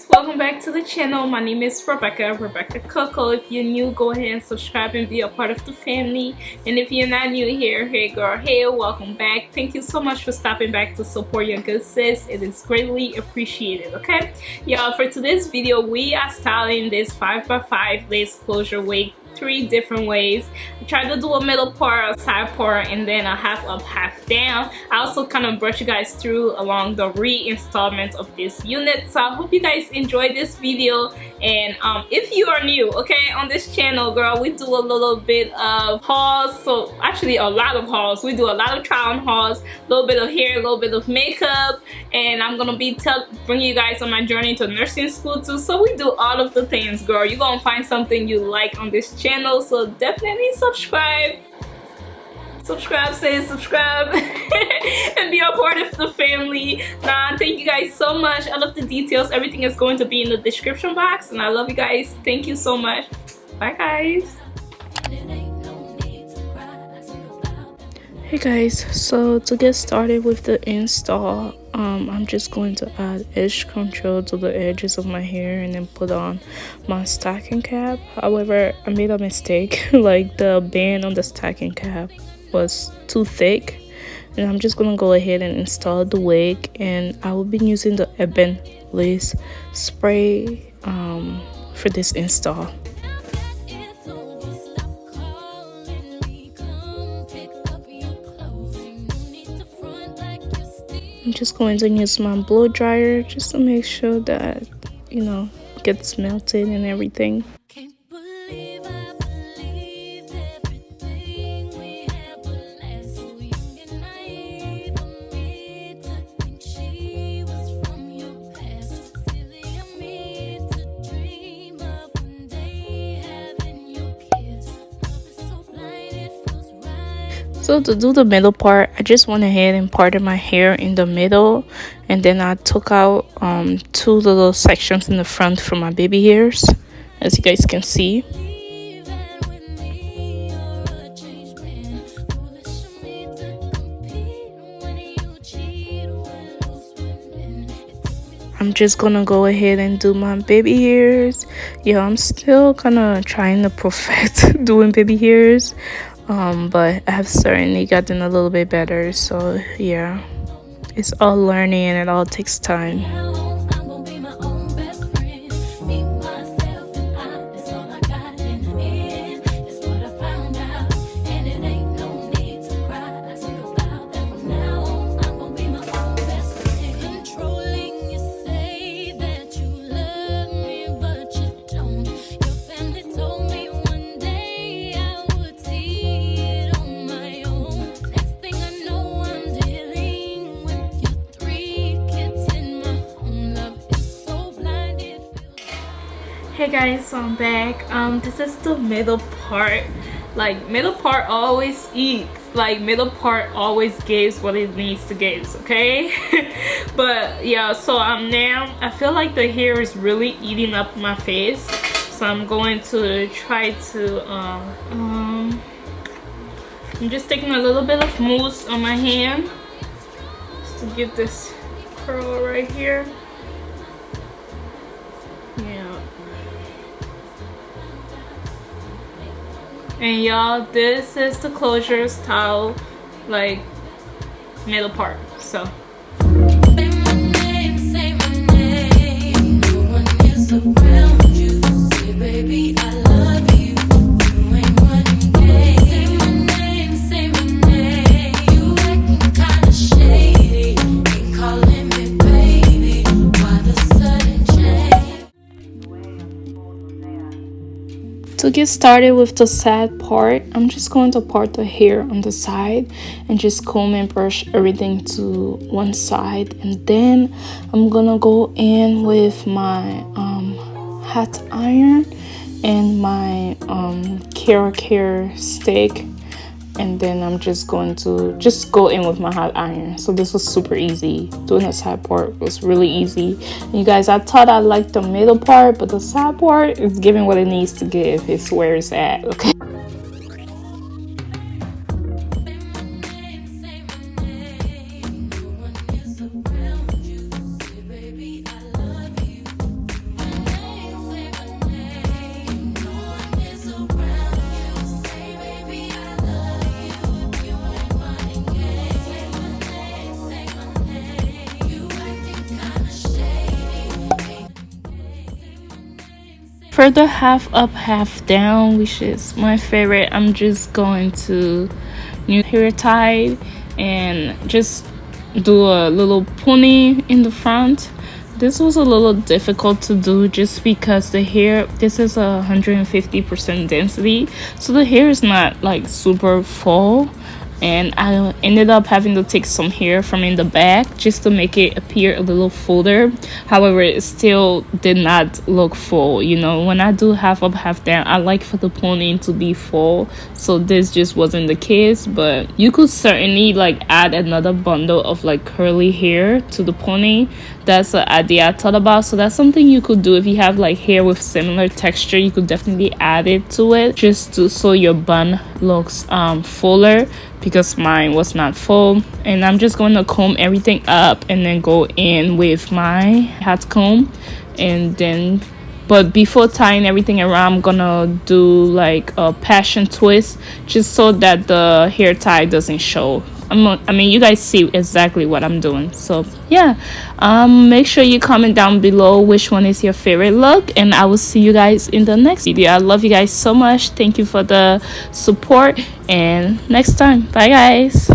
welcome back to the channel. My name is Rebecca Coco. If you're new, go ahead and subscribe and be a part of the family. And if you're not new here, hey girl, hey, welcome back. Thank you so much for stopping back to support your good sis. It is greatly appreciated. Okay, y'all, for today's video we are styling this 5x5 lace closure wig 3 different ways. I tried to do a middle part, a side part, and then a half up, half down. I also kind of brought you guys through along the re-installment of this unit. So I hope you guys enjoyed this video. And if you are new, okay, on this channel, girl, we do a little bit of hauls. So actually a lot of hauls. We do a lot of try on hauls, a little bit of hair, a little bit of makeup, and I'm gonna be bringing you guys on my journey to nursing school too. So we do all of the things, girl. You're gonna find something you like on this channel, so definitely subscribe, say subscribe and be a part of the family. Thank you guys so much. I love the details. Everything is going to be in the description box, and I love you guys. Thank you so much. Bye guys. Hey guys, so to get started with the install, I'm just going to add edge control to the edges of my hair and then put on my stacking cap. However, I made a mistake. Like, the band on the stacking cap was too thick, and I'm just gonna go ahead and install the wig. And I will be using the Ebon lace spray for this install. I'm just going to use my blow dryer just to make sure that, you know, it gets melted and everything. So to do the middle part, I just went ahead and parted my hair in the middle, and then I took out 2 little sections in the front for my baby hairs, as you guys can see. I'm just gonna go ahead and do my baby hairs. Yeah, I'm still kind of trying to perfect doing baby hairs. But I have certainly gotten a little bit better, so yeah, it's all learning and it all takes time. Hey guys, so I'm back. This is the middle part. Like, middle part always eats. Like, middle part always gives what it needs to give, okay? But yeah, so now I feel like the hair is really eating up my face, so I'm going to try to I'm just taking a little bit of mousse on my hand just to give this curl right here. And y'all, this is the closure style, like, middle part. So to get started with the side part, I'm just going to part the hair on the side and just comb and brush everything to one side, and then I'm gonna go in with my hot iron and my care stick, and then I'm just going to go in with my hot iron. So this was super easy. Doing the side part was really easy. And you guys, I thought I liked the middle part, but the side part is giving what it needs to give. It's where it's at, okay? For the half up half down, which is my favorite, I'm just going to new hair tie and just do a little pony in the front. This was a little difficult to do just because the hair, this is 150% density, so the hair is not like super full, and I ended up having to take some hair from in the back just to make it appear a little fuller. However, it still did not look full. You know, when I do half up half down, I like for the pony to be full, so this just wasn't the case. But you could certainly like add another bundle of like curly hair to the pony. That's an idea I thought about, so that's something you could do. If you have like hair with similar texture, you could definitely add it to it just to so your bun looks fuller, because mine was not full. And I'm just going to comb everything up and then go in with my hot comb. And then, but before tying everything around, I'm gonna do like a passion twist just so that the hair tie doesn't show. I mean, you guys see exactly what I'm doing. So yeah, make sure you comment down below which one is your favorite look, and I will see you guys in the next video. I love you guys so much. Thank you for the support, and next time, bye guys.